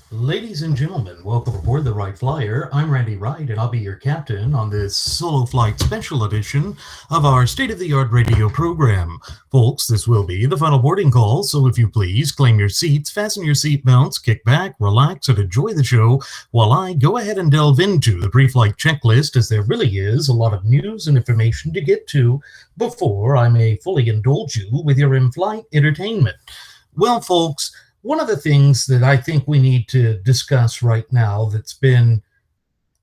Ladies and gentlemen, welcome aboard the Wright Flyer. I'm Randy Wright, and I'll be your captain on this solo flight special edition of our state-of-the-art radio program. Folks, this will be the final boarding call, so if you please, claim your seats, fasten your seatbelts, kick back, relax, and enjoy the show while I go ahead and delve into the pre-flight checklist, as there really is a lot of news and information to get to before I may fully indulge you with your in-flight entertainment. Well, folks, one of the things that I think we need to discuss right now that's been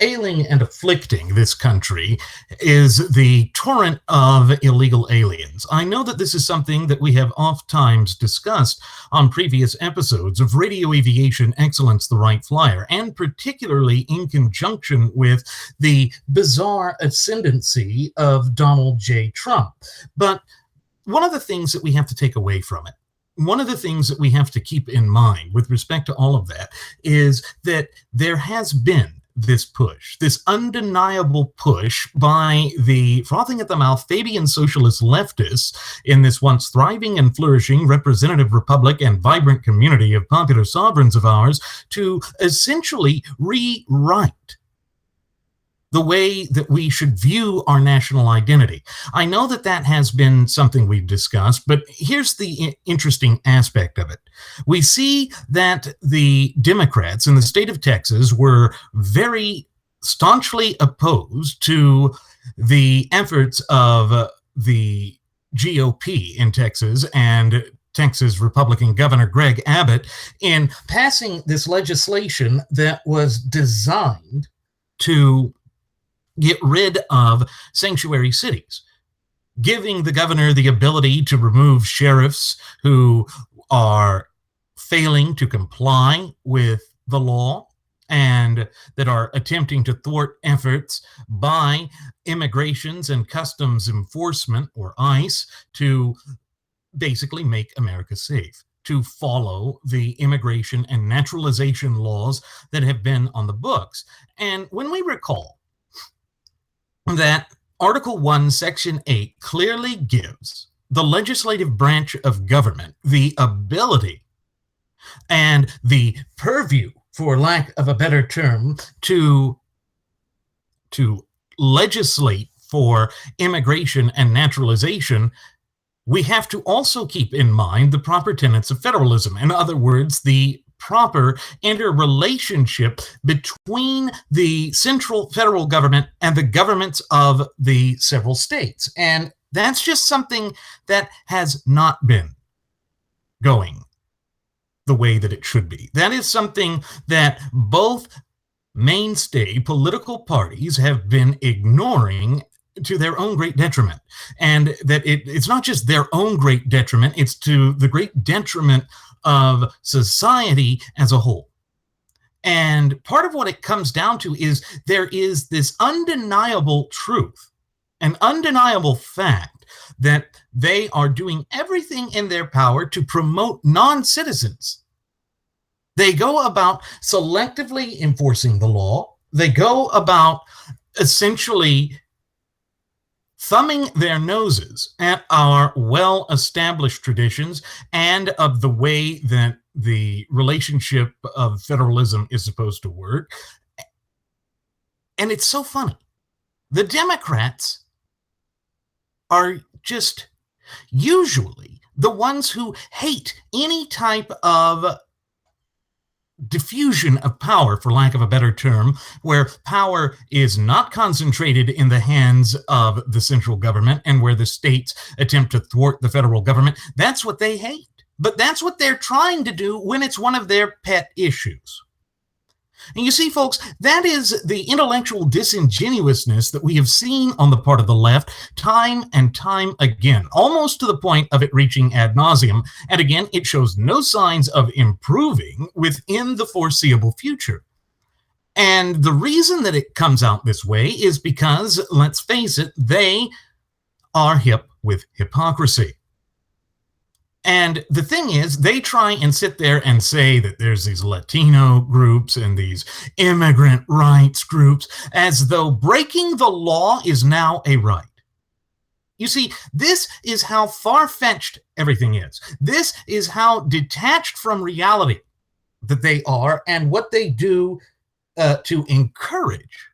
ailing and afflicting this country is the torrent of illegal aliens. I know that this is something that we have oft-times discussed on previous episodes of Radio Aviation Excellence, the Wright Flyer, and particularly in conjunction with the bizarre ascendancy of Donald J. Trump. But one of the things that we have to take away from it, one of the things that we have to keep in mind with respect to all of that is that there has been this push, this undeniable push by the frothing at the mouth Fabian socialist leftists in this once thriving and flourishing representative republic and vibrant community of popular sovereigns of ours to essentially rewrite the way that we should view our national identity. I know that that has been something we've discussed, but here's the interesting aspect of it. We see that the Democrats in the state of Texas were very staunchly opposed to the efforts of the GOP in Texas and Texas Republican Governor Greg Abbott in passing this legislation that was designed to get rid of sanctuary cities, giving the governor the ability to remove sheriffs who are failing to comply with the law and that are attempting to thwart efforts by immigrations and customs enforcement, or ICE, to basically make America safe, to follow the immigration and naturalization laws that have been on the books. And when we recall that Article 1, Section 8 clearly gives the legislative branch of government the ability and the purview, for lack of a better term, to legislate for immigration and naturalization, we have to also keep in mind the proper tenets of federalism. In other words, the proper interrelationship between the central federal government and the governments of the several states. And that's just something that has not been going the way that it should be. That is something that both mainstay political parties have been ignoring to their own great detriment. And that it's not just their own great detriment, it's to the great detriment of society as a whole. And part of what it comes down to is there is this undeniable truth, an undeniable fact that they are doing everything in their power to promote non-citizens. They go about selectively enforcing the law. They go about essentially thumbing their noses at our well-established traditions and of the way that the relationship of federalism is supposed to work. And it's so funny. The Democrats are just usually the ones who hate any type of diffusion of power, for lack of a better term, where power is not concentrated in the hands of the central government and where the states attempt to thwart the federal government. That's what they hate. But that's what they're trying to do when it's one of their pet issues. And you see, folks, that is the intellectual disingenuousness that we have seen on the part of the left time and time again, almost to the point of it reaching ad nauseum. And again, it shows no signs of improving within the foreseeable future. And the reason that it comes out this way is because, let's face it, they are hip with hypocrisy. And the thing is, they try and sit there and say that there's these Latino groups and these immigrant rights groups, as though breaking the law is now a right. You see, this is how far-fetched everything is. This is how detached from reality that they are and what they do to encourage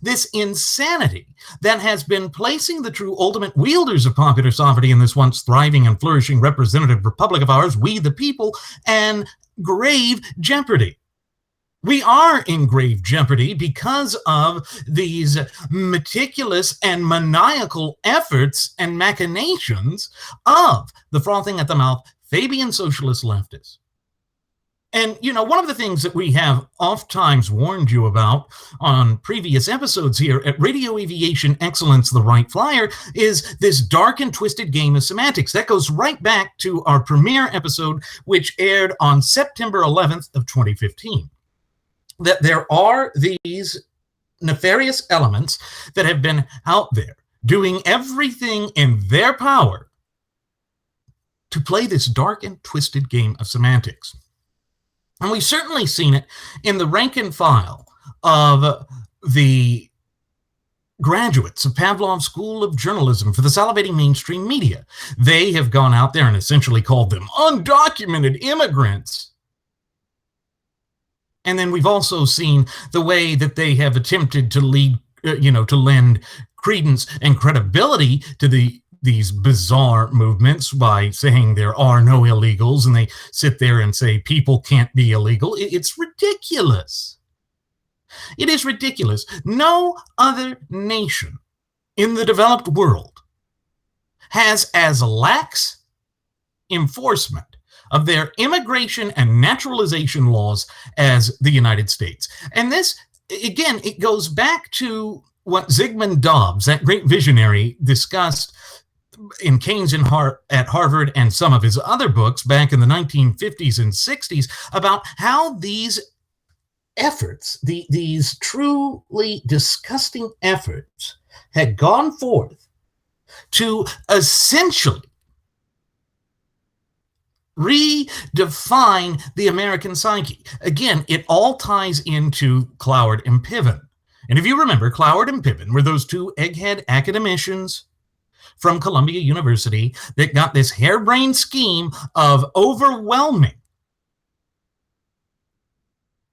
this insanity that has been placing the true ultimate wielders of popular sovereignty in this once thriving and flourishing representative republic of ours, we the people, in grave jeopardy. We are in grave jeopardy because of these meticulous and maniacal efforts and machinations of the frothing at the mouth Fabian socialist leftists. And, you know, one of the things that we have oft-times warned you about on previous episodes here at Radio Aviation Excellence, the Wright Flyer, is this dark and twisted game of semantics. That goes right back to our premiere episode, which aired on September 11th of 2015. That there are these nefarious elements that have been out there doing everything in their power to play this dark and twisted game of semantics. And we've certainly seen it in the rank and file of the graduates of Pavlov's School of Journalism for the salivating mainstream media. They have gone out there and essentially called them undocumented immigrants. And then we've also seen the way that they have attempted to lend credence and credibility to these bizarre movements by saying there are no illegals, and they sit there and say people can't be illegal. It's ridiculous. It is ridiculous. No other nation in the developed world has as lax enforcement of their immigration and naturalization laws as the United States. And this, again, it goes back to what Zygmunt Dobbs, that great visionary, discussed in Keynes at Harvard and some of his other books back in the 1950s and 60s about how these efforts, these truly disgusting efforts, had gone forth to essentially redefine the American psyche. Again, it all ties into Cloward and Piven. And if you remember, Cloward and Piven were those two egghead academicians from Columbia University that got this harebrained scheme of overwhelming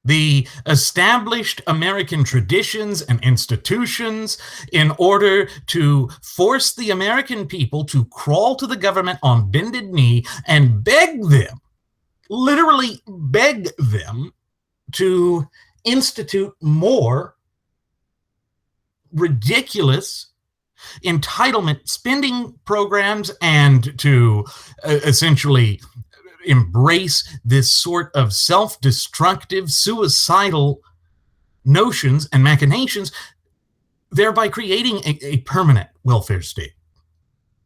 the established American traditions and institutions in order to force the American people to crawl to the government on bended knee and beg them, literally beg them, to institute more ridiculous entitlement spending programs and to essentially embrace this sort of self-destructive, suicidal notions and machinations, thereby creating a permanent welfare state.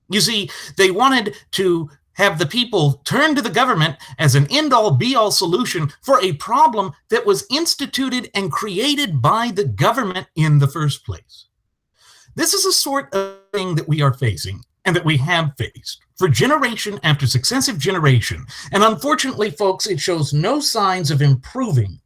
You see, they wanted to have the people turn to the government as an end-all, be-all solution for a problem that was instituted and created by the government in the first place. This is a sort of thing that we are facing and that we have faced for generation after successive generation. And unfortunately, folks, it shows no signs of improving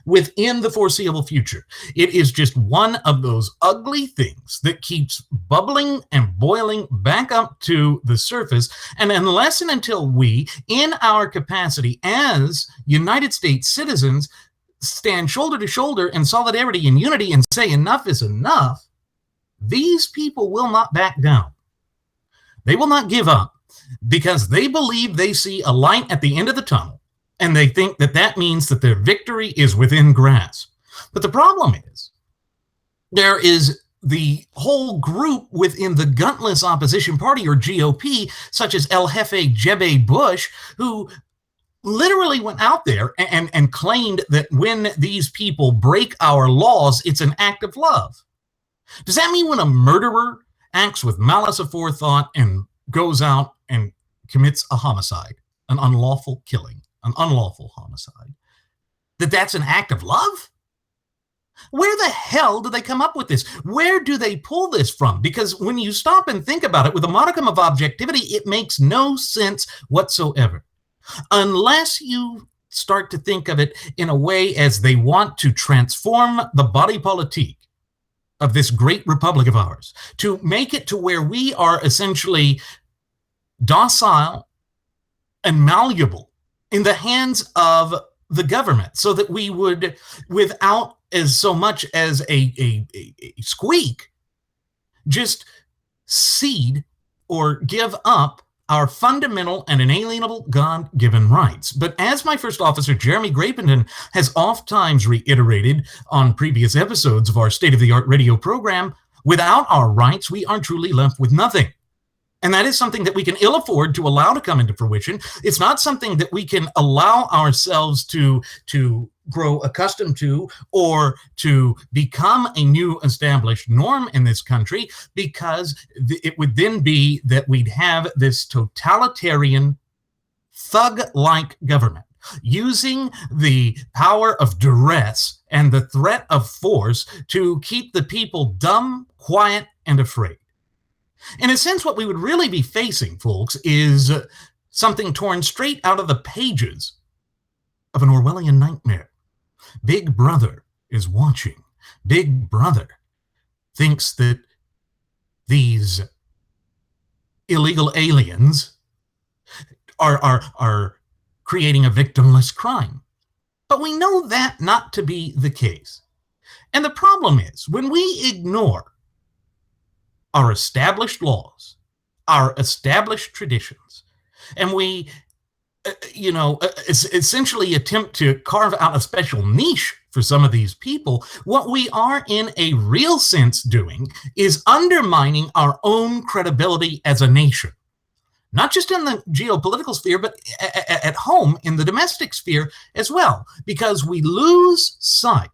within the foreseeable future. It is just one of those ugly things that keeps bubbling and boiling back up to the surface. And unless and until we, in our capacity as United States citizens, stand shoulder to shoulder in solidarity and unity and say enough is enough, these people will not back down. They will not give up because they believe they see a light at the end of the tunnel, and they think that that means that their victory is within grasp. But the problem is, there is the whole group within the gutless opposition party, or GOP, such as El Jefe Jebe Bush, who literally went out there and claimed that when these people break our laws, it's an act of love. Does that mean when a murderer acts with malice aforethought and goes out and commits a homicide, an unlawful killing, an unlawful homicide, that's an act of love? Where the hell do they come up with this? Where do they pull this from? Because when you stop and think about it with a modicum of objectivity, it makes no sense whatsoever. Unless you start to think of it in a way as they want to transform the body politique of this great republic of ours, to make it to where we are essentially docile and malleable in the hands of the government, so that we would, without as so much as a squeak, just cede or give up our fundamental and inalienable God-given rights. But as my first officer, Jeremy Grapenden, has oft times reiterated on previous episodes of our state-of-the-art radio program, without our rights, we are truly left with nothing. And that is something that we can ill afford to allow to come into fruition. It's not something that we can allow ourselves to grow accustomed to, or to become a new established norm in this country, because it would then be that we'd have this totalitarian, thug-like government using the power of duress and the threat of force to keep the people dumb, quiet, and afraid. In a sense, what we would really be facing, folks, is something torn straight out of the pages of an Orwellian nightmare. Big Brother is watching. Big Brother thinks that these illegal aliens are creating a victimless crime. But we know that not to be the case. And the problem is, when we ignore our established laws, our established traditions, and we, essentially attempt to carve out a special niche for some of these people, what we are in a real sense doing is undermining our own credibility as a nation. Not just in the geopolitical sphere, but at home in the domestic sphere as well, because we lose sight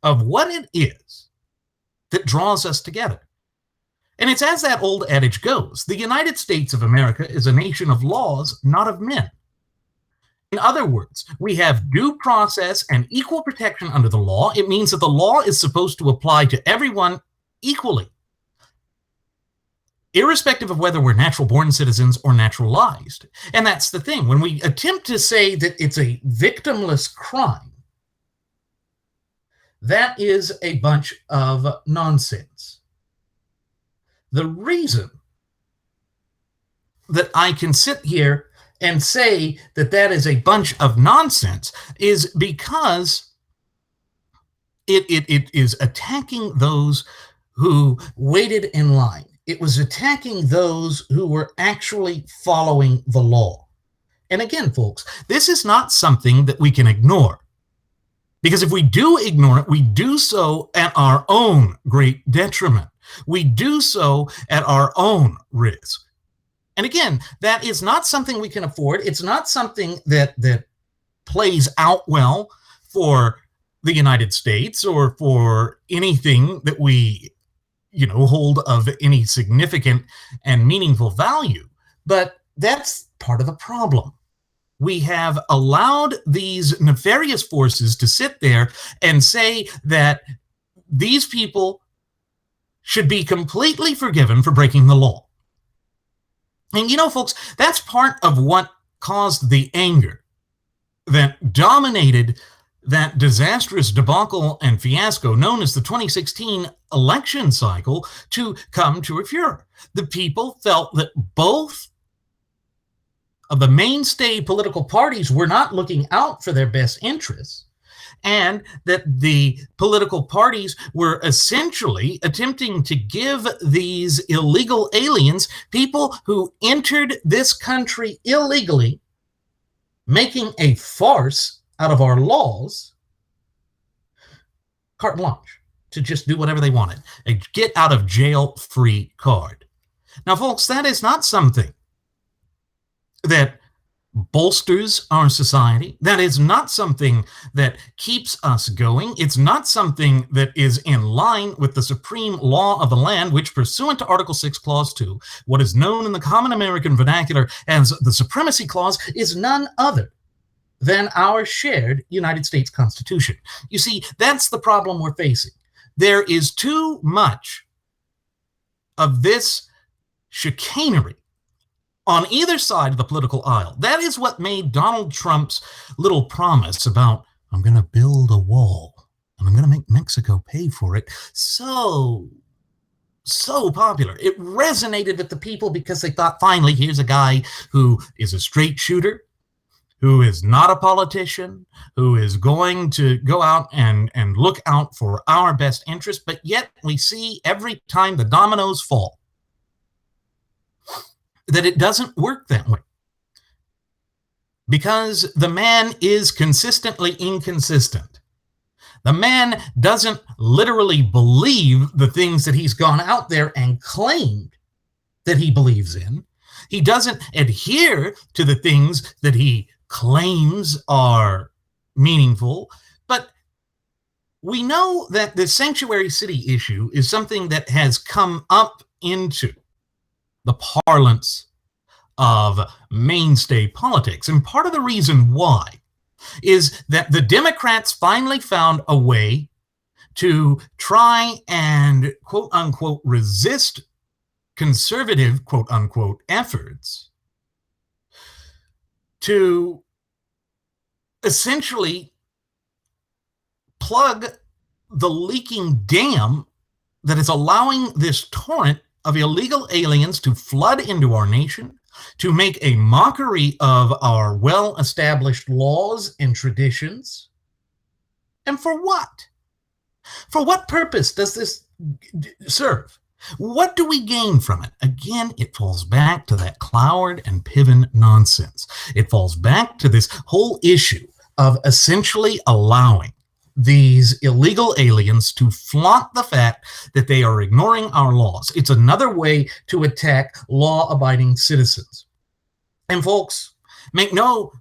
of what it is that draws us together. And it's as that old adage goes, the United States of America is a nation of laws, not of men. In other words, we have due process and equal protection under the law. It means that the law is supposed to apply to everyone equally, irrespective of whether we're natural-born citizens or naturalized. And that's the thing. When we attempt to say that it's a victimless crime, that is a bunch of nonsense. The reason that I can sit here and say that that is a bunch of nonsense is because it is attacking those who waited in line. It was attacking those who were actually following the law. And again, folks, this is not something that we can ignore. Because if we do ignore it, we do so at our own great detriment. We do so at our own risk. And again, that is not something we can afford. It's not something that plays out well for the United States or for anything that we, hold of any significant and meaningful value. But that's part of the problem. We have allowed these nefarious forces to sit there and say that these people should be completely forgiven for breaking the law. And folks, that's part of what caused the anger that dominated that disastrous debacle and fiasco known as the 2016 election cycle to come to a furor. The people felt that both of the mainstay political parties were not looking out for their best interests, and that the political parties were essentially attempting to give these illegal aliens, people who entered this country illegally, making a farce out of our laws, carte blanche to just do whatever they wanted, a get out of jail free card. Now, folks, that is not something that bolsters our society. That is not something that keeps us going. It's not something that is in line with the supreme law of the land, which, pursuant to Article 6, Clause 2, what is known in the common American vernacular as the Supremacy Clause, is none other than our shared United States Constitution. You see, that's the problem we're facing. There is too much of this chicanery on either side of the political aisle. That is what made Donald Trump's little promise about, I'm going to build a wall and I'm going to make Mexico pay for it, so popular. It resonated with the people because they thought, finally, here's a guy who is a straight shooter, who is not a politician, who is going to go out and look out for our best interest. But yet we see every time the dominoes fall that it doesn't work that way, because the man is consistently inconsistent. The man doesn't literally believe the things that he's gone out there and claimed that he believes in. He doesn't adhere to the things that he claims are meaningful. But we know that the sanctuary city issue is something that has come up into the parlance of mainstay politics. And part of the reason why is that the Democrats finally found a way to try and, quote unquote, resist conservative, quote unquote, efforts to essentially plug the leaking dam that is allowing this torrent of illegal aliens to flood into our nation, to make a mockery of our well-established laws and traditions. And for what? For what purpose does this serve? What do we gain from it? Again, it falls back to that Cloward and Piven nonsense. It falls back to this whole issue of essentially allowing these illegal aliens to flaunt the fact that they are ignoring our laws. It's another way to attack law-abiding citizens. And folks, make no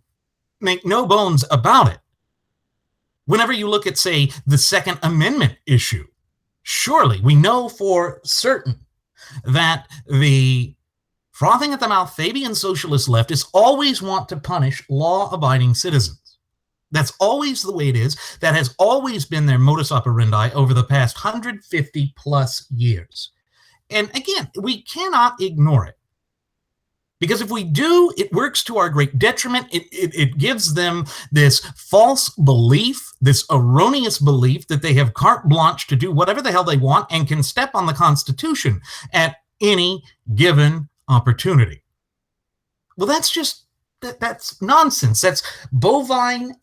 bones about it. Whenever you look at, say, the Second Amendment issue, surely we know for certain that the frothing at the mouth Fabian socialist leftists always want to punish law-abiding citizens. That's always the way it is. That has always been their modus operandi over the past 150 plus years. And again, we cannot ignore it. Because if we do, it works to our great detriment. It gives them this false belief, this erroneous belief that they have carte blanche to do whatever the hell they want and can step on the Constitution at any given opportunity. Well, that's nonsense. That's bovine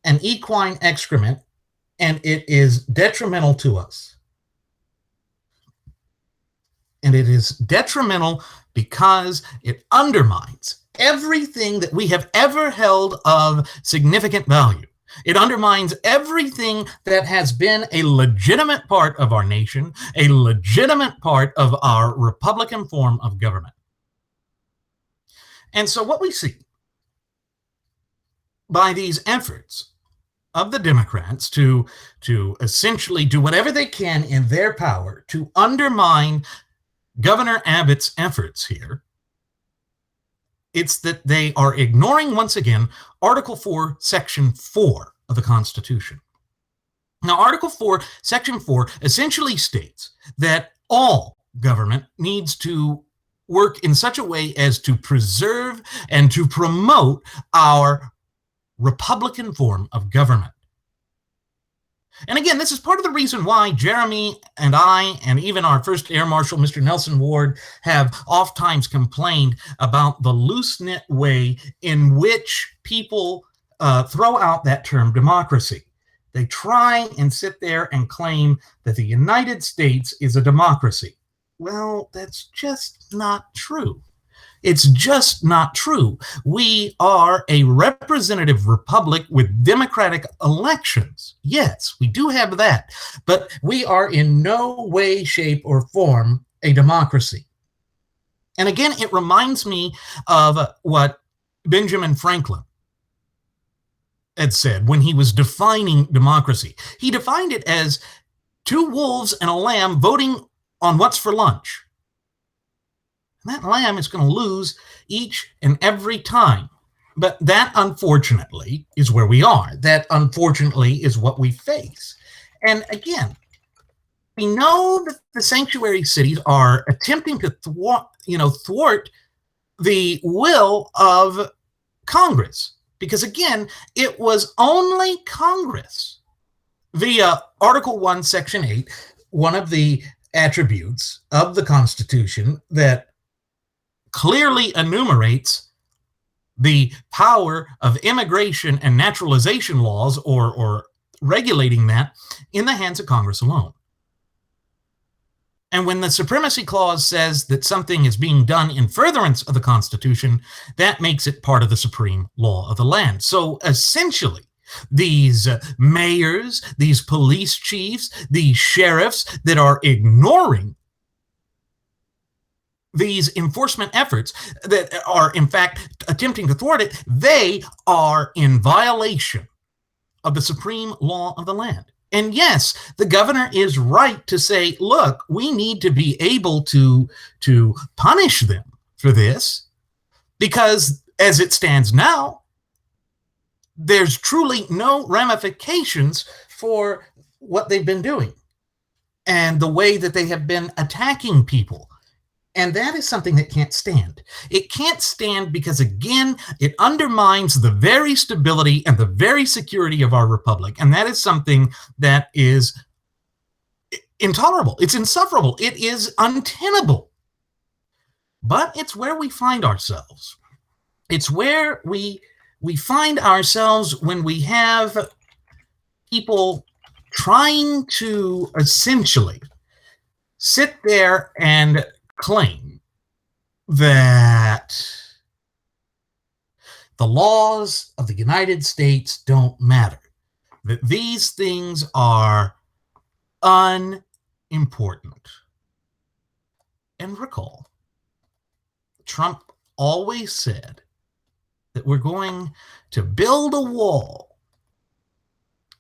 and equine excrement, and it is detrimental to us. And it is detrimental because it undermines everything that we have ever held of significant value. It undermines everything that has been a legitimate part of our nation, a legitimate part of our Republican form of government. And so what we see by these efforts of the Democrats to essentially do whatever they can in their power to undermine Governor Abbott's efforts here, it's that they are ignoring, once again, Article 4, Section 4 of the Constitution. Now, Article 4, Section 4 essentially states that all government needs to work in such a way as to preserve and to promote our Republican form of government. And again, this is part of the reason why Jeremy and I, and even our first Air Marshal, Mr. Nelson Ward, have oftentimes complained about the loose-knit way in which people throw out that term democracy. They try and sit there and claim that the United States is a democracy. Well, that's just not true. It's just not true. We are a representative republic with democratic elections. Yes, we do have that. But we are in no way, shape, or form a democracy. And again, it reminds me of what Benjamin Franklin had said when he was defining democracy. He defined it as two wolves and a lamb voting on what's for lunch. And that lamb is going to lose each and every time. But that, unfortunately, is where we are. That, unfortunately, is what we face. And again, we know that the sanctuary cities are attempting to thwart the will of Congress. Because again, it was only Congress via Article 1, Section 8, one of the attributes of the Constitution that clearly enumerates the power of immigration and naturalization laws or regulating that in the hands of Congress alone. And when the Supremacy Clause says that something is being done in furtherance of the Constitution, that makes it part of the supreme law of the land. So essentially, these mayors, these police chiefs, these sheriffs that are ignoring these enforcement efforts that are, in fact, attempting to thwart it, they are in violation of the supreme law of the land. And yes, the governor is right to say, look, we need to be able to punish them for this, because as it stands now, there's truly no ramifications for what they've been doing and the way that they have been attacking people. And that is something that can't stand. It can't stand because, again, it undermines the very stability and the very security of our republic. And that is something that is intolerable. It's insufferable. It is untenable. But it's where we find ourselves. It's where we find ourselves when we have people trying to essentially sit there and claim that the laws of the United States don't matter, that these things are unimportant. And recall, Trump always said that we're going to build a wall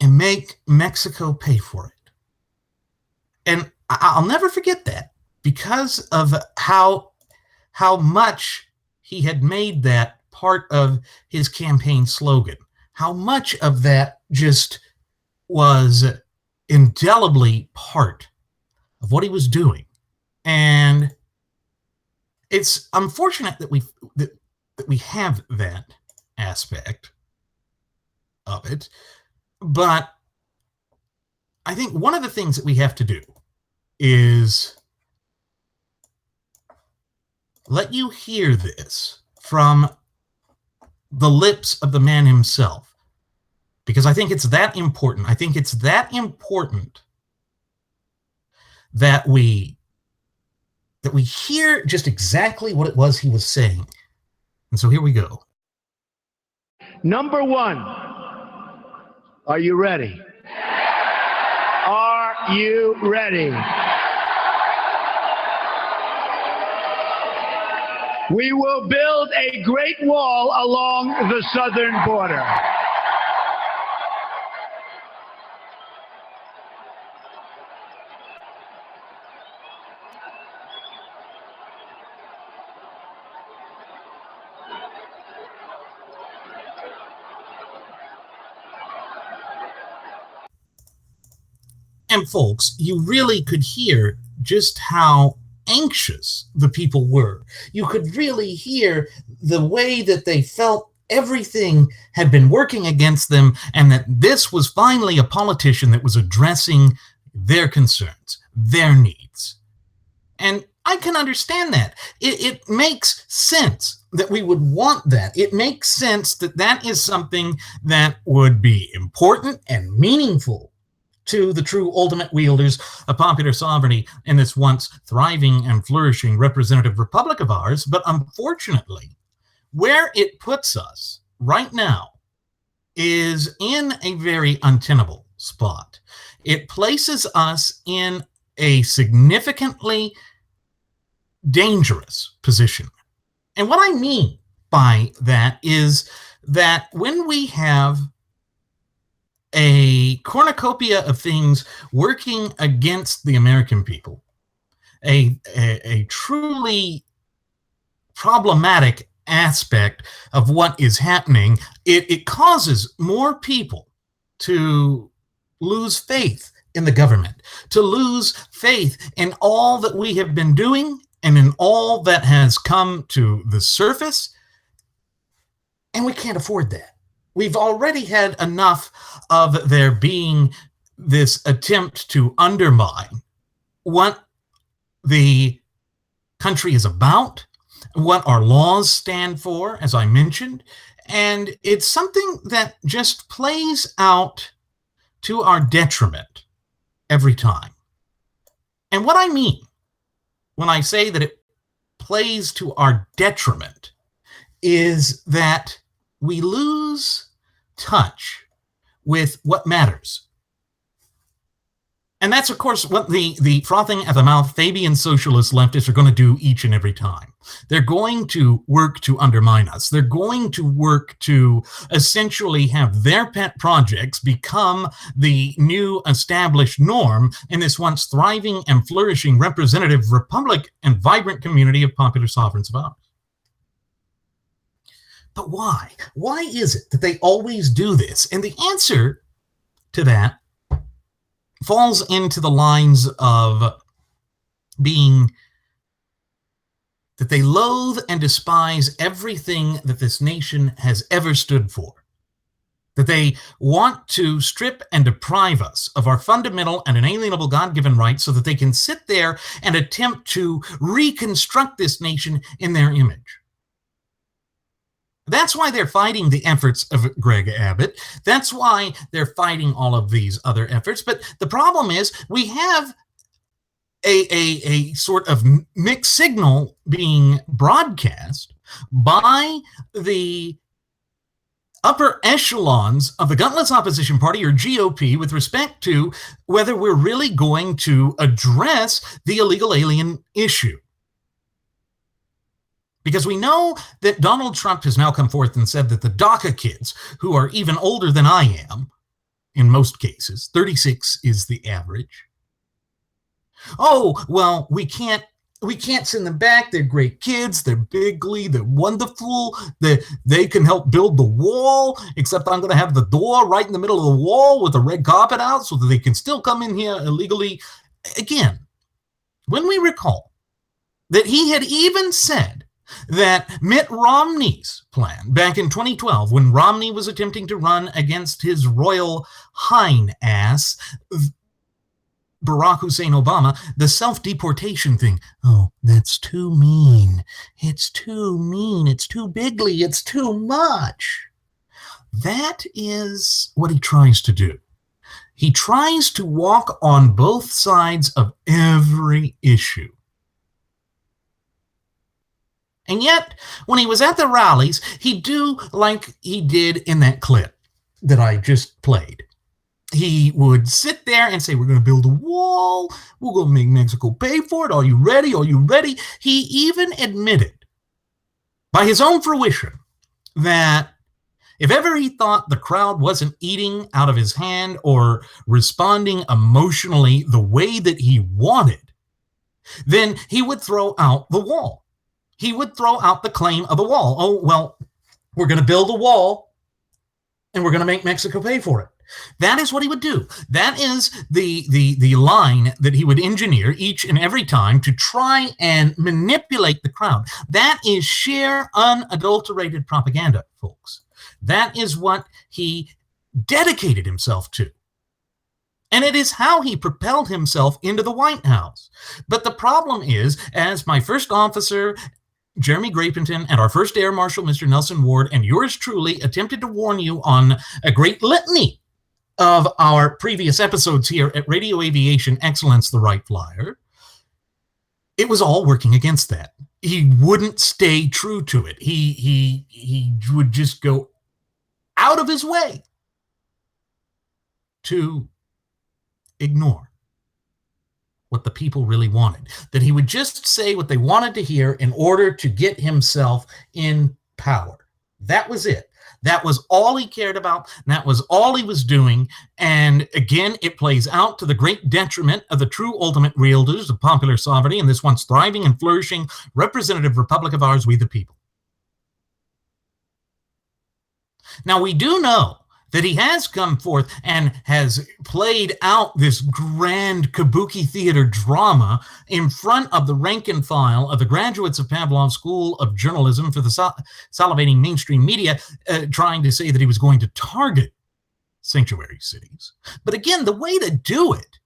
and make Mexico pay for it. And I'll never forget that, because of how much he had made that part of his campaign slogan, how much of that just was indelibly part of what he was doing. And it's unfortunate that we have that aspect of it, but I think one of the things that we have to do is let you hear this from the lips of the man himself, because I think it's that important. I think it's that important that we hear just exactly what it was he was saying. And so here we go. Number one, are you ready? Are you ready? We will build a great wall along the southern border. And folks, you really could hear just how anxious the people were. You could really hear the way that they felt everything had been working against them, and that this was finally a politician that was addressing their concerns, their needs. And I can understand that. It makes sense that we would want that. It makes sense that that is something that would be important and meaningful to the true ultimate wielders of popular sovereignty in this once thriving and flourishing representative republic of ours. But unfortunately, where it puts us right now is in a very untenable spot. It places us in a significantly dangerous position. And what I mean by that is that when we have a cornucopia of things working against the American people, a truly problematic aspect of what is happening, it causes more people to lose faith in the government, to lose faith in all that we have been doing and in all that has come to the surface. And we can't afford that. We've already had enough of there being this attempt to undermine what the country is about, what our laws stand for, as I mentioned, and it's something that just plays out to our detriment every time. And what I mean when I say that it plays to our detriment is that we lose touch with what matters. And that's, of course, what the frothing at the mouth Fabian socialist leftists are going to do each and every time. They're going to work to undermine us. They're going to work to essentially have their pet projects become the new established norm in this once thriving and flourishing representative republic and vibrant community of popular sovereigns of ours. But why? Why is it that they always do this? And the answer to that falls into the lines of being that they loathe and despise everything that this nation has ever stood for. That they want to strip and deprive us of our fundamental and inalienable God-given rights so that they can sit there and attempt to reconstruct this nation in their image. That's why they're fighting the efforts of Greg Abbott. That's why they're fighting all of these other efforts. But the problem is we have a sort of mixed signal being broadcast by the upper echelons of the Gutless Opposition Party, or GOP, with respect to whether we're really going to address the illegal alien issue. Because we know that Donald Trump has now come forth and said that the DACA kids, who are even older than I am, in most cases, 36 is the average. Oh, well, we can't send them back. They're great kids. They're bigly. They're wonderful. They can help build the wall, except I'm going to have the door right in the middle of the wall with the red carpet out so that they can still come in here illegally. Again, when we recall that he had even said that Mitt Romney's plan back in 2012, when Romney was attempting to run against his royal hind ass, Barack Hussein Obama, the self-deportation thing. Oh, that's too mean. It's too mean. It's too bigly. It's too much. That is what he tries to do. He tries to walk on both sides of every issue. And yet, when he was at the rallies, he'd do like he did in that clip that I just played. He would sit there and say, we're going to build a wall. We're going to make Mexico pay for it. Are you ready? Are you ready? He even admitted, by his own fruition, that if ever he thought the crowd wasn't eating out of his hand or responding emotionally the way that he wanted, then he would throw out the wall. He would throw out the claim of the wall. Oh, well, we're going to build a wall and we're going to make Mexico pay for it. That is what he would do. That is the line that he would engineer each and every time to try and manipulate the crowd. That is sheer unadulterated propaganda, folks. That is what he dedicated himself to. And it is how he propelled himself into the White House. But the problem is, as my first officer, Jeremy Grapington, and our first Air Marshal, Mr. Nelson Ward, and yours truly attempted to warn you on a great litany of our previous episodes here at Radio Aviation Excellence, the Wright Flyer, it was all working against that. He wouldn't stay true to it. He would just go out of his way to ignore what the people really wanted. That he would just say what they wanted to hear in order to get himself in power. That was it. That was all he cared about. That was all he was doing. And again, it plays out to the great detriment of the true ultimate wielders of popular sovereignty in this once thriving and flourishing representative republic of ours, we the people. Now, we do know that he has come forth and has played out this grand kabuki theater drama in front of the rank and file of the graduates of Pavlov's School of Journalism for the salivating mainstream media, trying to say that he was going to target sanctuary cities. But again, the way to do it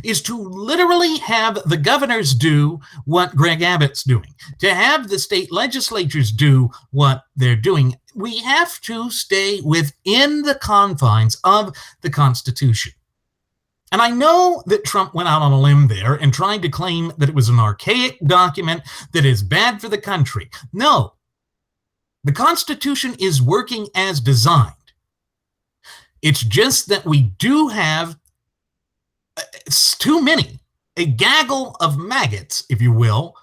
is to literally have the governors do what Greg Abbott's doing, to have the state legislatures do what they're doing. We have to stay within the confines of the Constitution. And I know that Trump went out on a limb there and tried to claim that it was an archaic document that is bad for the country. No, the Constitution is working as designed. It's just that we do have too many, a gaggle of maggots, if you will,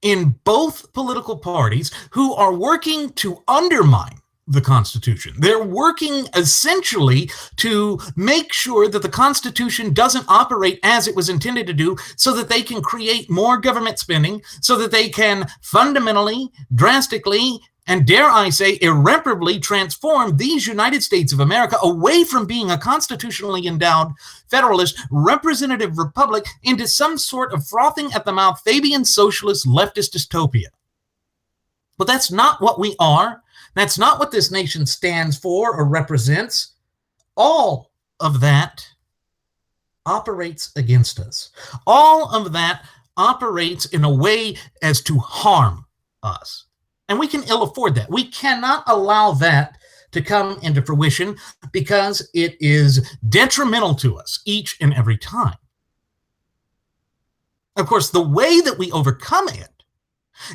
in both political parties who are working to undermine the Constitution. They're working essentially to make sure that the Constitution doesn't operate as it was intended to do, so that they can create more government spending, so that they can fundamentally, drastically, and dare I say, irreparably transform these United States of America away from being a constitutionally endowed federalist representative republic into some sort of frothing at the mouth Fabian socialist leftist dystopia. But that's not what we are. That's not what this nation stands for or represents. All of that operates against us. All of that operates in a way as to harm us. And we can ill afford that. We cannot allow that to come into fruition because it is detrimental to us each and every time. Of course, the way that we overcome it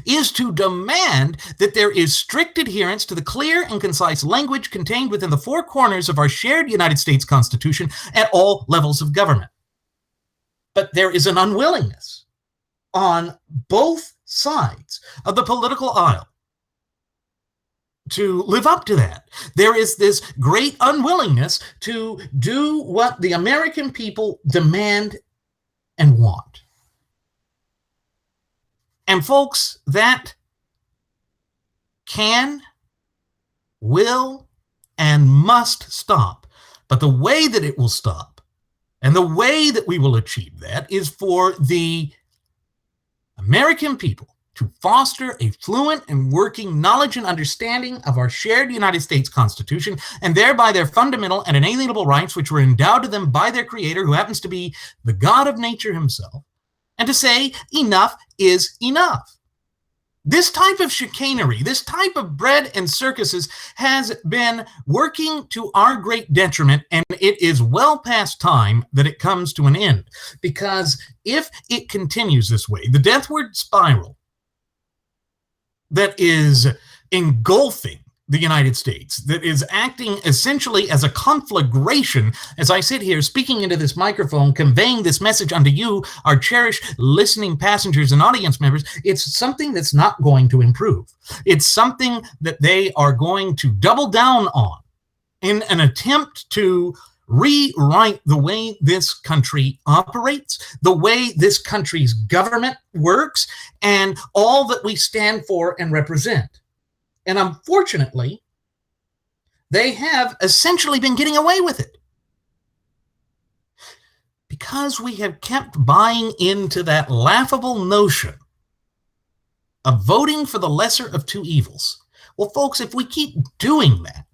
is to demand that there is strict adherence to the clear and concise language contained within the four corners of our shared United States Constitution at all levels of government. But there is an unwillingness on both sides of the political aisle to live up to that. There is this great unwillingness to do what the American people demand and want. And folks, that can, will, and must stop. But the way that it will stop, and the way that we will achieve that, is for the American people to foster a fluent and working knowledge and understanding of our shared United States Constitution, and thereby their fundamental and inalienable rights, which were endowed to them by their Creator, who happens to be the God of nature himself, and to say enough is enough. This type of chicanery, this type of bread and circuses has been working to our great detriment, and it is well past time that it comes to an end. Because if it continues this way, the deathward spiral that is engulfing the United States, that is acting essentially as a conflagration, as I sit here speaking into this microphone, conveying this message unto you, our cherished listening passengers and audience members, it's something that's not going to improve. It's something that they are going to double down on in an attempt to rewrite the way this country operates, the way this country's government works, and all that we stand for and represent. And unfortunately, they have essentially been getting away with it because we have kept buying into that laughable notion of voting for the lesser of two evils. Well, folks, if we keep doing that,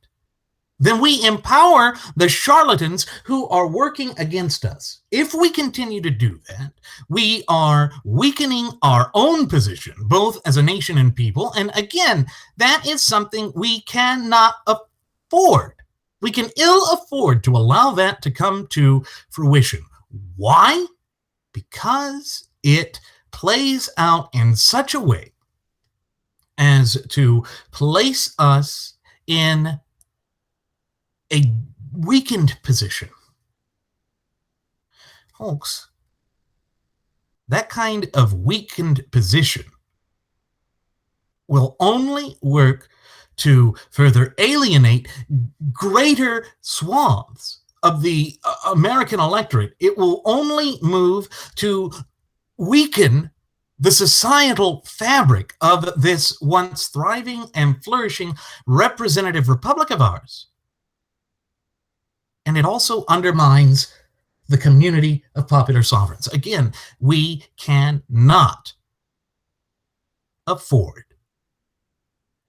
then we empower the charlatans who are working against us. If we continue to do that, we are weakening our own position, both as a nation and people. And again, that is something we cannot afford. We can ill afford to allow that to come to fruition. Why? Because it plays out in such a way as to place us in a weakened position. Folks, that kind of weakened position will only work to further alienate greater swaths of the American electorate. It will only move to weaken the societal fabric of this once thriving and flourishing representative republic of ours. And it also undermines the community of popular sovereigns. Again, we cannot afford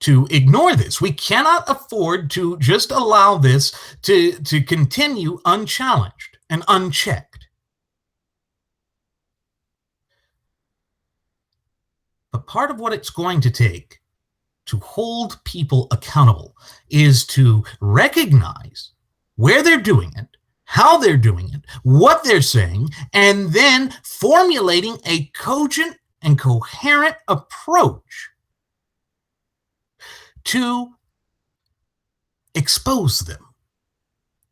to ignore this. We cannot afford to just allow this to continue unchallenged and unchecked. But part of what it's going to take to hold people accountable is to recognize where they're doing it, how they're doing it, what they're saying, and then formulating a cogent and coherent approach to expose them.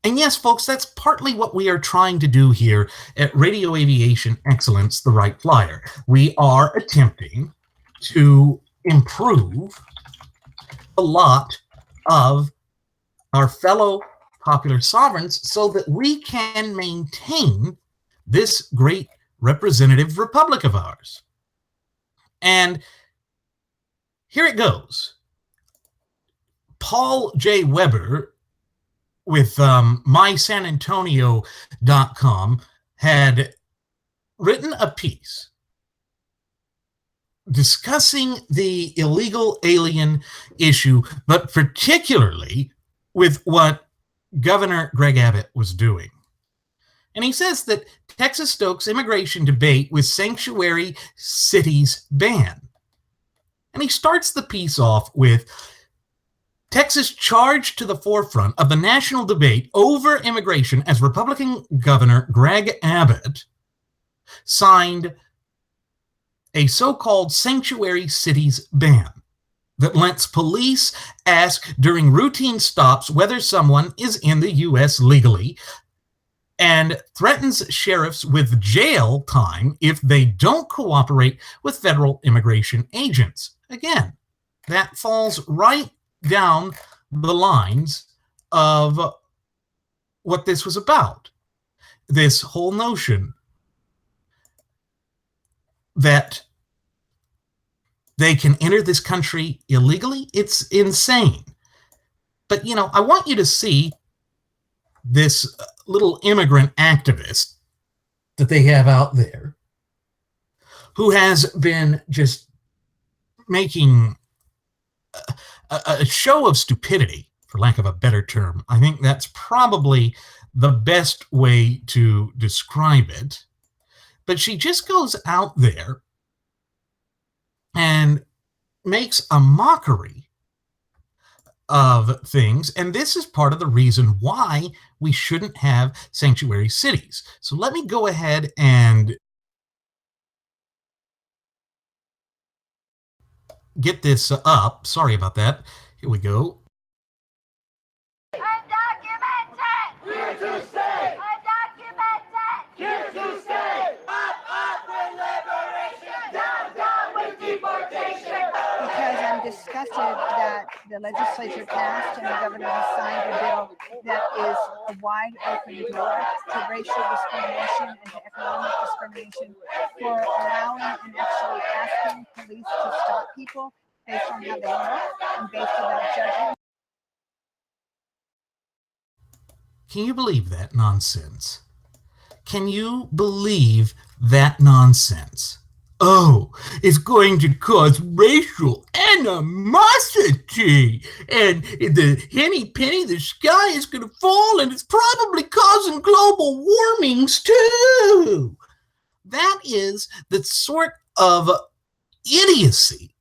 And yes, folks, that's partly what we are trying to do here at Radio Aviation Excellence, the Wright Flyer. We are attempting to improve a lot of our fellow popular sovereigns so that we can maintain this great representative republic of ours. And here it goes. Paul J. Weber with mysanantonio.com had written a piece discussing the illegal alien issue, but particularly with what Governor Greg Abbott was doing. And he says that Texas stokes immigration debate with sanctuary cities ban. And he starts the piece off with Texas charged to the forefront of the national debate over immigration as Republican Governor Greg Abbott signed a so-called sanctuary cities ban that lets police ask during routine stops whether someone is in the U.S. legally and threatens sheriffs with jail time if they don't cooperate with federal immigration agents. Again, that falls right down the lines of what this was about. This whole notion that they can enter this country illegally, it's insane. But, you know, I want you to see this little immigrant activist that they have out there who has been just making a show of stupidity, for lack of a better term. I think that's probably the best way to describe it. But she just goes out there and makes a mockery of things. And this is part of the reason why we shouldn't have sanctuary cities. So let me go ahead and get this up. Sorry about that. Here we go. Undocumented! Here to stay! Undocumented! Here to stay! Up with liberation! Down with deportation! Because I'm disgusted that the legislature passed and the governor has signed a bill that is a wide open door to racial discrimination and to economic discrimination for allowing and actually asking police to stop people based on how they look and based without judgment. Can you believe that nonsense? Can you believe that nonsense? Oh, it's going to cause racial animosity, and the henny penny, the sky is going to fall, and it's probably causing global warmings too. That is the sort of idiocy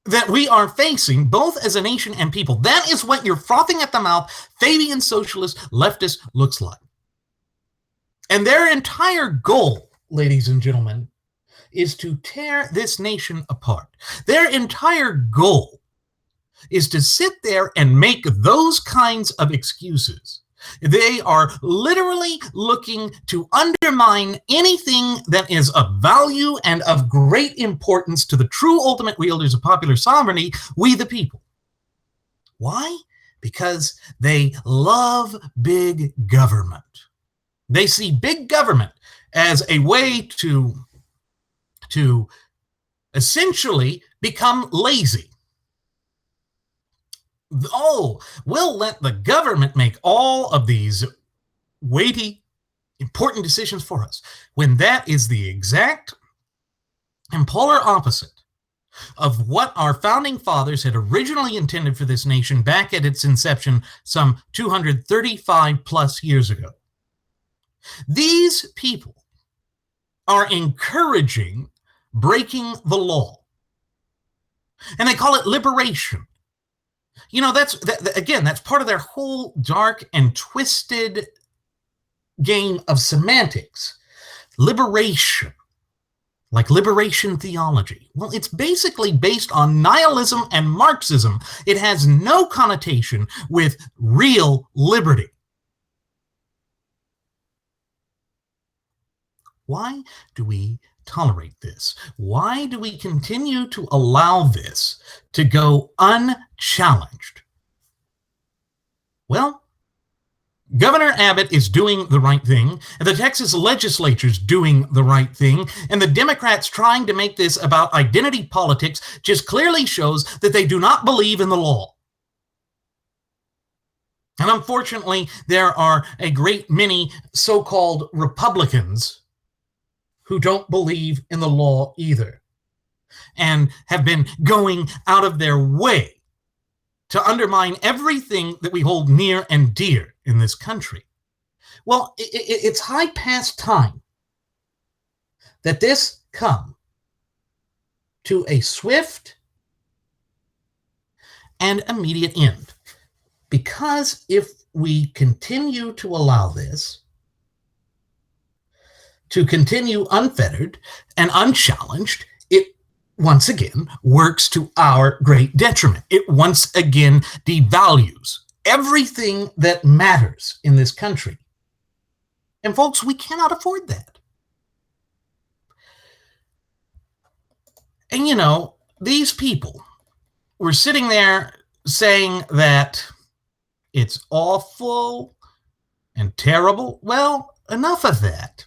that we are facing, both as a nation and people. That is what your frothing at the mouth, Fabian socialist leftist looks like. And their entire goal, ladies and gentlemen, is to tear this nation apart. Their entire goal is to sit there and make those kinds of excuses They are literally looking to undermine anything that is of value and of great importance to the true ultimate wielders of popular sovereignty, we the people. Why? Because they love big government. They see big government as a way to essentially become lazy. Oh, we'll let the government make all of these weighty, important decisions for us, when that is the exact and polar opposite of what our founding fathers had originally intended for this nation back at its inception some 235 plus years ago. These people are encouraging breaking the law, and they call it liberation. You know, that's part of their whole dark and twisted game of semantics. Liberation, like liberation theology. Well, it's basically based on nihilism and Marxism. It has no connotation with real liberty. Why do we tolerate this? Why do we continue to allow this to go unchallenged? Well, Governor Abbott is doing the right thing, and the Texas legislature is doing the right thing, and the Democrats trying to make this about identity politics just clearly shows that they do not believe in the law. And unfortunately, there are a great many so-called Republicans who don't believe in the law either, and have been going out of their way to undermine everything that we hold near and dear in this country. Well, it's high past time that this come to a swift and immediate end. Because if we continue to allow this to continue unfettered and unchallenged, it once again works to our great detriment. It once again devalues everything that matters in this country. And folks, we cannot afford that. And you know, these people were sitting there saying that it's awful and terrible. Well, enough of that.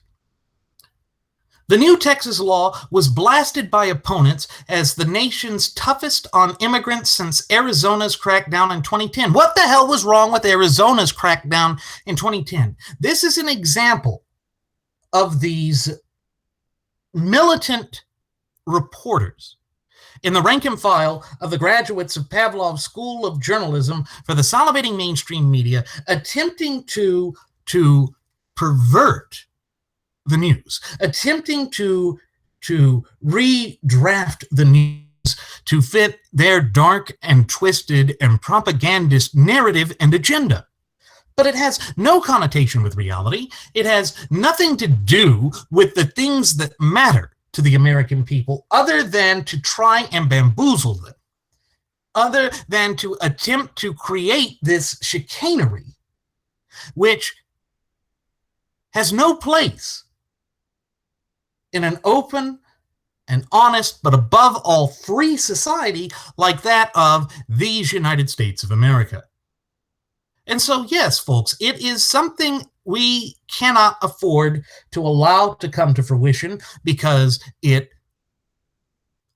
The new Texas law was blasted by opponents as the nation's toughest on immigrants since Arizona's crackdown in 2010. What the hell was wrong with Arizona's crackdown in 2010? This is an example of these militant reporters in the rank and file of the graduates of Pavlov's School of Journalism for the salivating mainstream media attempting to pervert the news, attempting to redraft the news to fit their dark and twisted and propagandist narrative and agenda. But it has no connotation with reality. It has nothing to do with the things that matter to the American people other than to try and bamboozle them, other than to attempt to create this chicanery, which has no place in an open and honest, but above all free society like that of these United States of America. And so, yes, folks, it is something we cannot afford to allow to come to fruition because it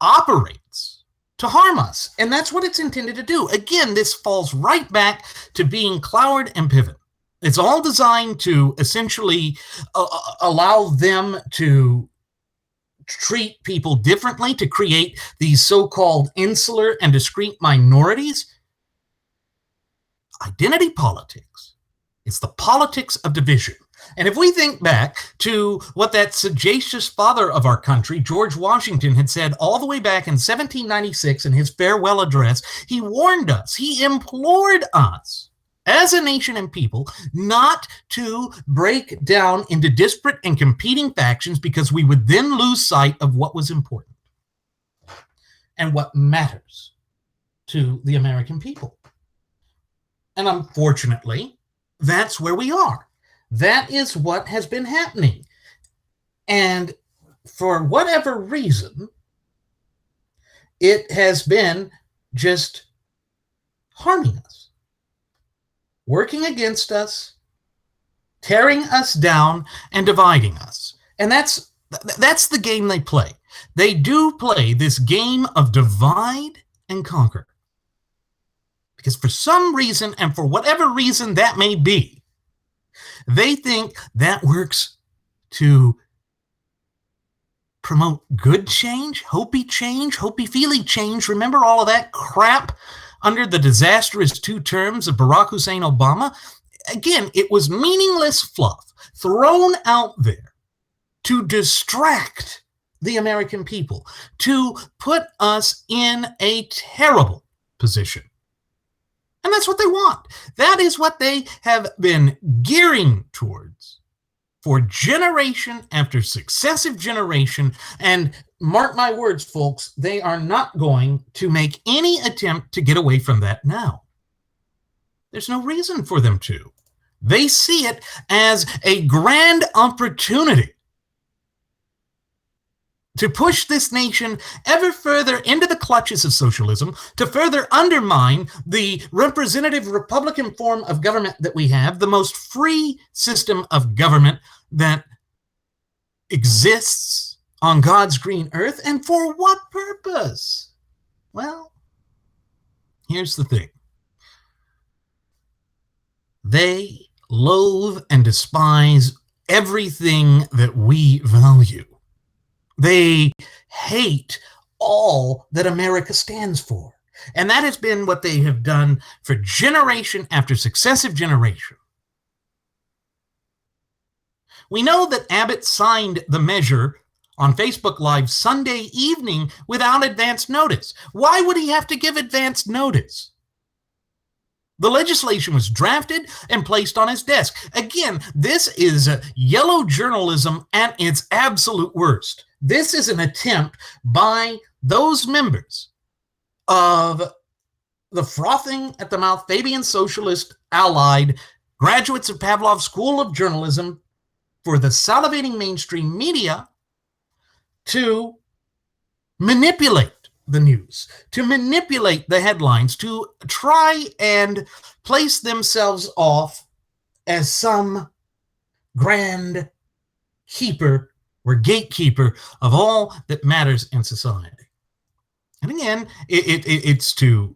operates to harm us. And that's what it's intended to do. Again, this falls right back to being Cloward and Piven. It's all designed to essentially allow them to treat people differently, to create these so-called insular and discrete minorities. Identity politics. It's the politics of division. And if we think back to what that sagacious father of our country, George Washington, had said all the way back in 1796 in his farewell address, he warned us, he implored us as a nation and people not to break down into disparate and competing factions, because we would then lose sight of what was important and what matters to the American people. And unfortunately, that's where we are. That is what has been happening. And for whatever reason, it has been just harming us, working against us, tearing us down, and dividing us. And that's the game they play. They do play this game of divide and conquer. Because for some reason, and for whatever reason that may be, they think that works to promote good change, hopey feely change. Remember all of that crap under the disastrous 2 terms of Barack Hussein Obama? Again, it was meaningless fluff thrown out there to distract the American people, to put us in a terrible position. And that's what they want. That is what they have been gearing towards for generation after successive generation. And mark my words, folks, they are not going to make any attempt to get away from that now. There's no reason for them to. They see it as a grand opportunity to push this nation ever further into the clutches of socialism, to further undermine the representative Republican form of government that we have, the most free system of government that exists on God's green earth. And for what purpose? Well, here's the thing. They loathe and despise everything that we value. They hate all that America stands for. And that has been what they have done for generation after successive generation. We know that Abbott signed the measure on Facebook Live Sunday evening without advance notice. Why would he have to give advance notice? The legislation was drafted and placed on his desk. Again, this is yellow journalism at its absolute worst. This is an attempt by those members of the frothing at the mouth Fabian Socialist allied graduates of Pavlov's School of Journalism for the salivating mainstream media to manipulate the news, to manipulate the headlines, to try and place themselves off as some grand keeper or gatekeeper of all that matters in society. And again, it's to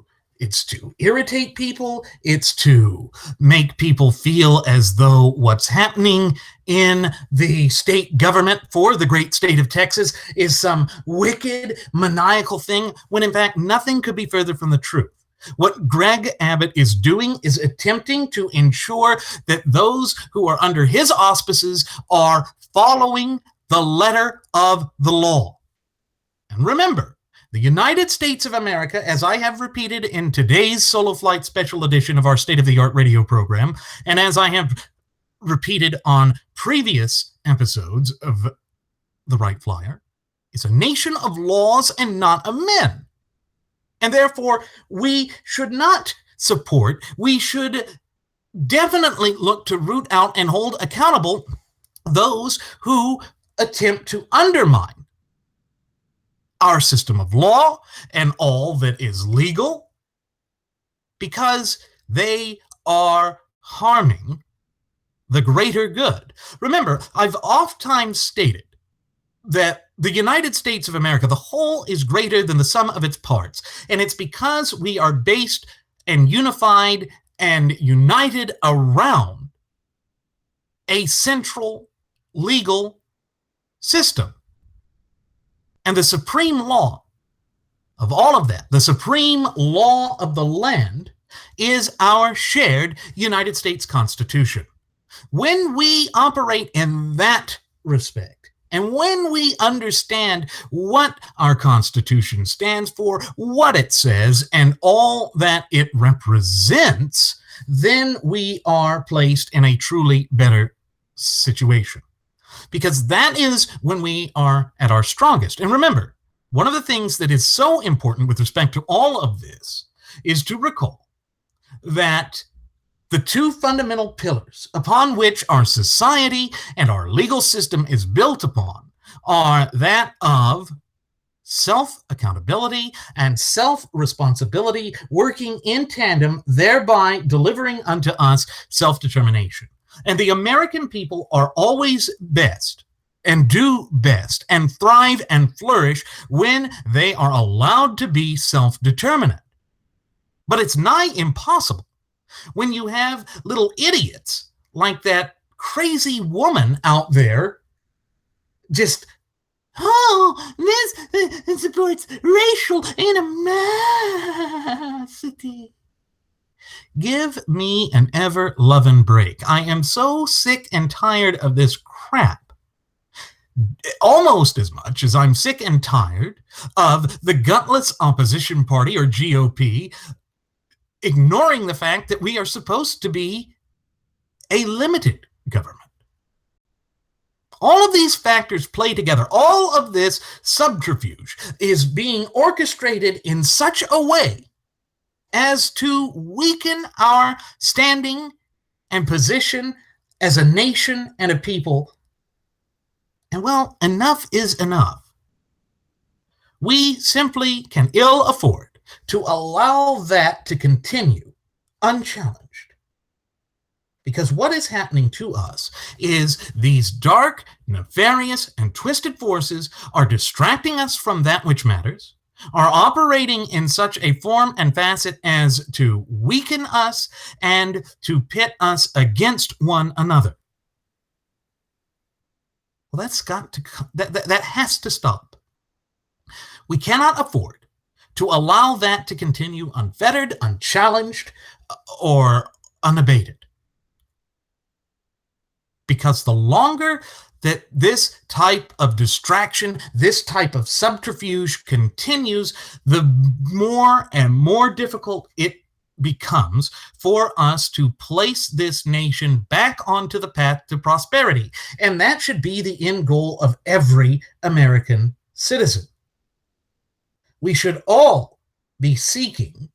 irritate people. It's to make people feel as though what's happening in the state government for the great state of Texas is some wicked, maniacal thing, when in fact nothing could be further from the truth. What Greg Abbott is doing is attempting to ensure that those who are under his auspices are following the letter of the law. And remember, the United States of America, as I have repeated in today's Solo Flight Special Edition of our state-of-the-art radio program, and as I have repeated on previous episodes of The Wright Flyer, is a nation of laws and not of men. And therefore, we should not support, we should definitely look to root out and hold accountable those who attempt to undermine our system of law and all that is legal, because they are harming the greater good. Remember, I've oftentimes stated that the United States of America, the whole, is greater than the sum of its parts. And it's because we are based and unified and united around a central legal system. And the supreme law of all of that, the supreme law of the land, is our shared United States Constitution. When we operate in that respect, and when we understand what our Constitution stands for, what it says, and all that it represents, then we are placed in a truly better situation. Because that is when we are at our strongest. And remember, one of the things that is so important with respect to all of this is to recall that The two fundamental pillars upon which our society and our legal system is built upon are that of self-accountability and self-responsibility working in tandem, thereby delivering unto us self-determination. And the American people are always best and do best and thrive and flourish when they are allowed to be self-determinate. But it's nigh impossible when you have little idiots like that crazy woman out there just, oh, this supports racial animosity. Give me an ever-loving break. I am so sick and tired of this crap. Almost as much as I'm sick and tired of the gutless opposition party, or GOP, ignoring the fact that we are supposed to be a limited government. All of these factors play together. All of this subterfuge is being orchestrated in such a way as to weaken our standing and position as a nation and a people. And well, enough is enough. We simply can ill afford to allow that to continue unchallenged. Because what is happening to us is these dark, nefarious, and twisted forces are distracting us from that which matters, are operating in such a form and facet as to weaken us and to pit us against one another. Well, that has to stop. We cannot afford to allow that to continue unfettered, unchallenged, or unabated. Because the longer that this type of distraction, this type of subterfuge continues, the more and more difficult it becomes for us to place this nation back onto the path to prosperity. And that should be the end goal of every American citizen. We should all be seeking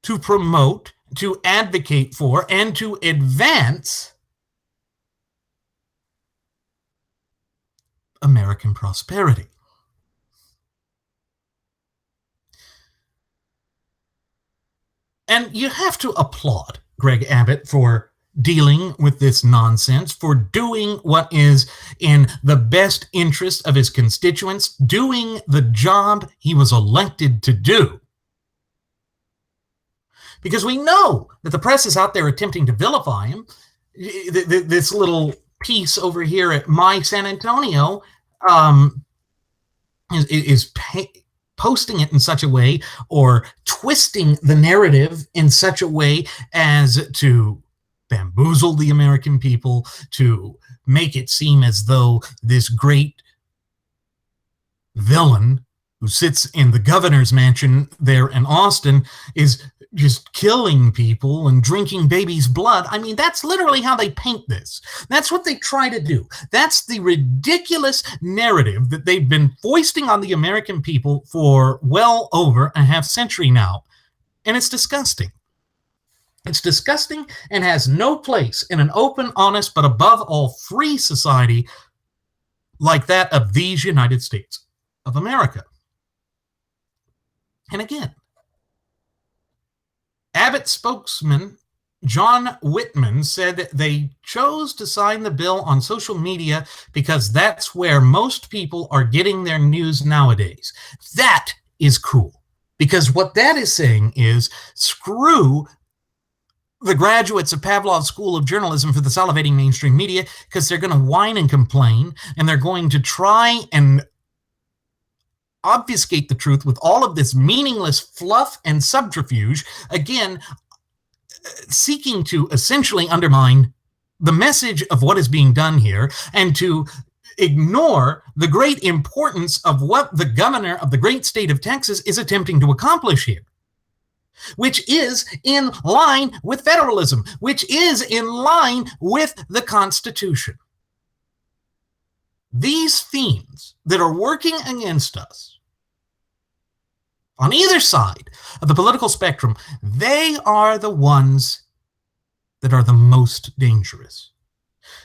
to promote, to advocate for, and to advance American prosperity. And you have to applaud Greg Abbott for dealing with this nonsense, for doing what is in the best interest of his constituents, doing the job he was elected to do. Because we know that the press is out there attempting to vilify him. This little piece over here at My San Antonio is posting it in such a way, or twisting the narrative in such a way as to bamboozle the American people, to make it seem as though this great villain who sits in the governor's mansion there in Austin is just killing people and drinking babies' blood. I mean, that's literally how they paint this. That's what they try to do. That's the ridiculous narrative that they've been foisting on the American people for well over a half century now. And it's disgusting. It's disgusting and has no place in an open, honest, but above all free society like that of these United States of America. And again, Abbott spokesman John Whitman said they chose to sign the bill on social media because that's where most people are getting their news nowadays. That is cool, because what that is saying is screw the graduates of Pavlov's School of Journalism for the salivating mainstream media, because they're going to whine and complain, and they're going to try and obfuscate the truth with all of this meaningless fluff and subterfuge, again, seeking to essentially undermine the message of what is being done here and to ignore the great importance of what the governor of the great state of Texas is attempting to accomplish here, which is in line with federalism, which is in line with the Constitution. These fiends that are working against us on either side of the political spectrum, they are the ones that are the most dangerous,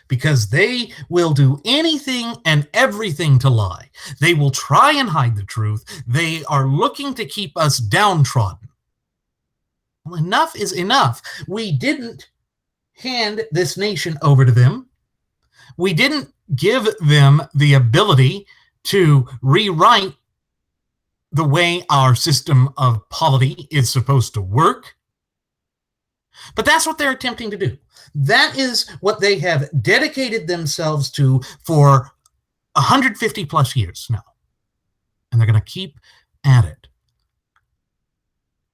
because they will do anything and everything to lie. They will try and hide the truth. They are looking to keep us downtrodden. Well, enough is enough. We didn't hand this nation over to them. We didn't give them the ability to rewrite the way our system of polity is supposed to work. But that's what they're attempting to do. That is what they have dedicated themselves to for 150 plus years now. And they're going to keep at it,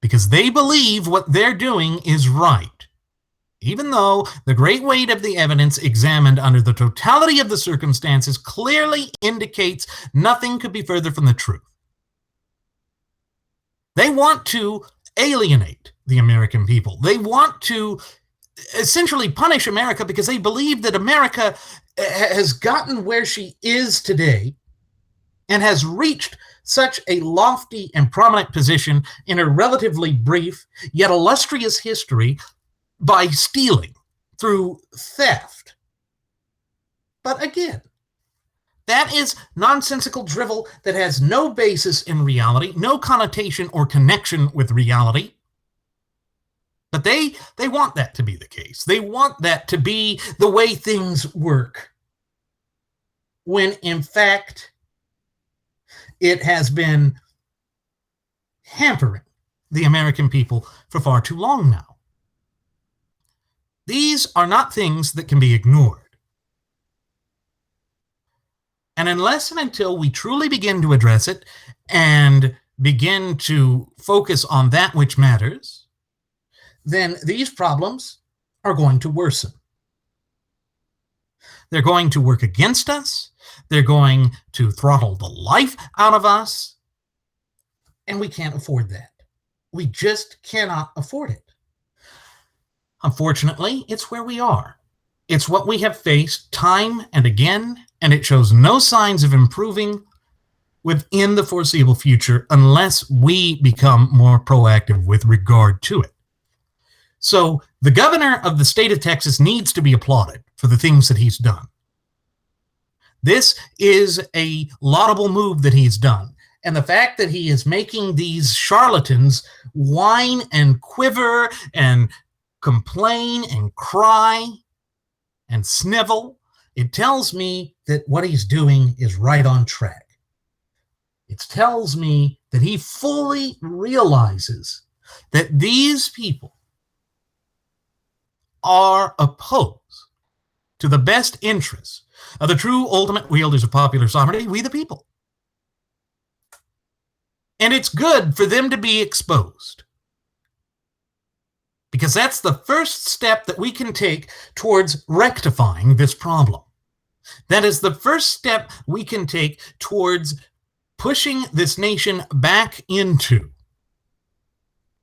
because they believe what they're doing is right, even though the great weight of the evidence examined under the totality of the circumstances clearly indicates nothing could be further from the truth. They want to alienate the American people. They want to essentially punish America because they believe that America has gotten where she is today and has reached such a lofty and prominent position in a relatively brief yet illustrious history by stealing through theft. But again, that is nonsensical drivel that has no basis in reality, no connotation or connection with reality. But they want that to be the case. They want that to be the way things work, when in fact it has been hampering the American people for far too long now. These are not things that can be ignored. And unless and until we truly begin to address it and begin to focus on that which matters, then these problems are going to worsen. They're going to work against us. They're going to throttle the life out of us. And we can't afford that. We just cannot afford it. Unfortunately, it's where we are. It's what we have faced time and again, and it shows no signs of improving within the foreseeable future unless we become more proactive with regard to it. So the governor of the state of Texas needs to be applauded for the things that he's done. This is a laudable move that he's done. And the fact that he is making these charlatans whine and quiver and complain and cry and snivel, it tells me that what he's doing is right on track. It tells me that he fully realizes that these people are opposed to the best interests of the true ultimate wielders of popular sovereignty, we the people. And it's good for them to be exposed, because that's the first step that we can take towards rectifying this problem. That is the first step we can take towards pushing this nation back into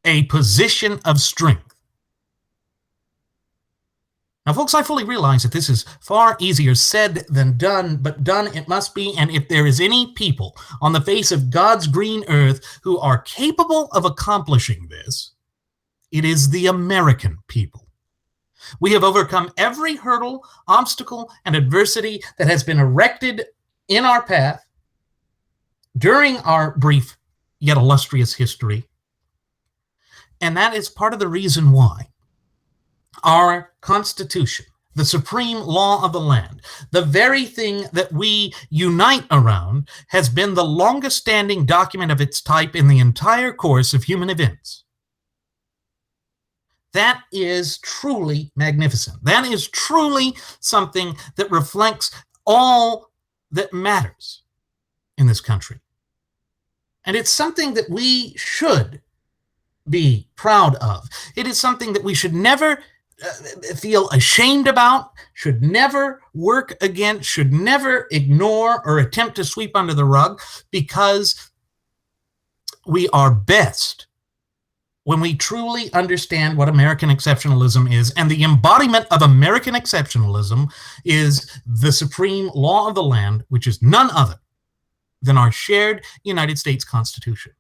a position of strength. Now, folks, I fully realize that this is far easier said than done, but done it must be. And if there is any people on the face of God's green earth who are capable of accomplishing this, it is the American people. We have overcome every hurdle, obstacle, and adversity that has been erected in our path during our brief yet illustrious history. And that is part of the reason why our Constitution, the supreme law of the land, the very thing that we unite around, has been the longest standing document of its type in the entire course of human events. That is truly magnificent. That is truly something that reflects all that matters in this country. And it's something that we should be proud of. It is something that we should never feel ashamed about, should never work against, should never ignore or attempt to sweep under the rug, because we are best when we truly understand what American exceptionalism is. And the embodiment of American exceptionalism is the supreme law of the land, which is none other than our shared United States Constitution.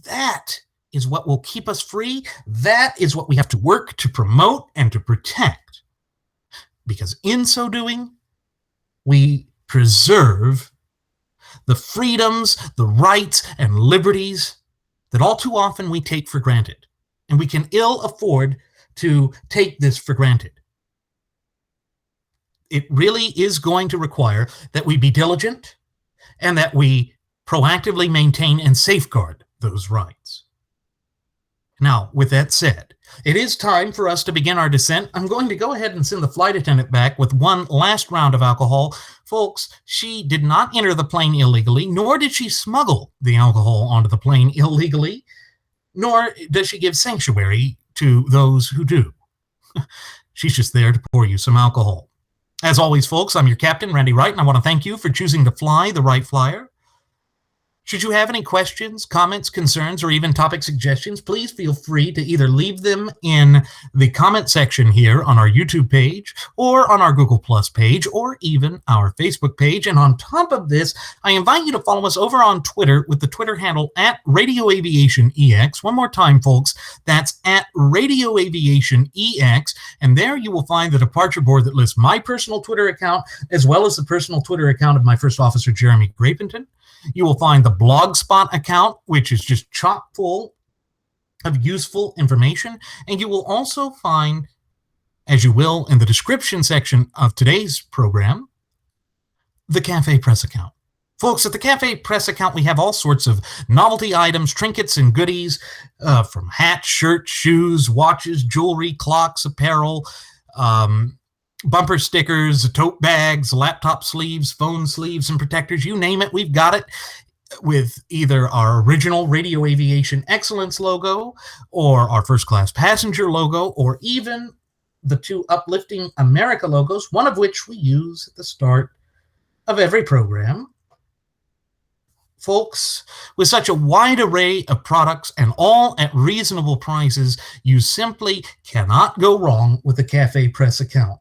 That is what will keep us free. That is what we have to work to promote and to protect. Because in so doing, we preserve the freedoms, the rights, and liberties that all too often we take for granted. And we can ill afford to take this for granted. It really is going to require that we be diligent and that we proactively maintain and safeguard those rights. Now, with that said, it is time for us to begin our descent. I'm going to go ahead and send the flight attendant back with one last round of alcohol. Folks, she did not enter the plane illegally, nor did she smuggle the alcohol onto the plane illegally, nor does she give sanctuary to those who do. She's just there to pour you some alcohol. As always, folks, I'm your captain, Randy Wright, and I want to thank you for choosing to fly the Wright Flyer. Should you have any questions, comments, concerns, or even topic suggestions, please feel free to either leave them in the comment section here on our YouTube page or on our Google Plus page or even our Facebook page. And on top of this, I invite you to follow us over on Twitter with the Twitter handle @RadioAviationEX. One more time, folks, that's @RadioAviationEX. And there you will find the departure board that lists my personal Twitter account as well as the personal Twitter account of my first officer, Jeremy Grapington. You will find the Blogspot account, which is just chock full of useful information. And you will also find, as you will in the description section of today's program, the Cafe Press account. Folks, at the Cafe Press account, we have all sorts of novelty items, trinkets, and goodies, from hats, shirts, shoes, watches, jewelry, clocks, apparel, bumper stickers, tote bags, laptop sleeves, phone sleeves, and protectors. You name it, we've got it, with either our original Radio Aviation Excellence logo or our First Class Passenger logo or even the two Uplifting America logos, one of which we use at the start of every program. Folks, with such a wide array of products and all at reasonable prices, you simply cannot go wrong with the Cafe Press account.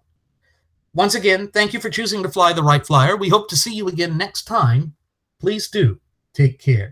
Once again, thank you for choosing to fly the Wright Flyer. We hope to see you again next time. Please do take care.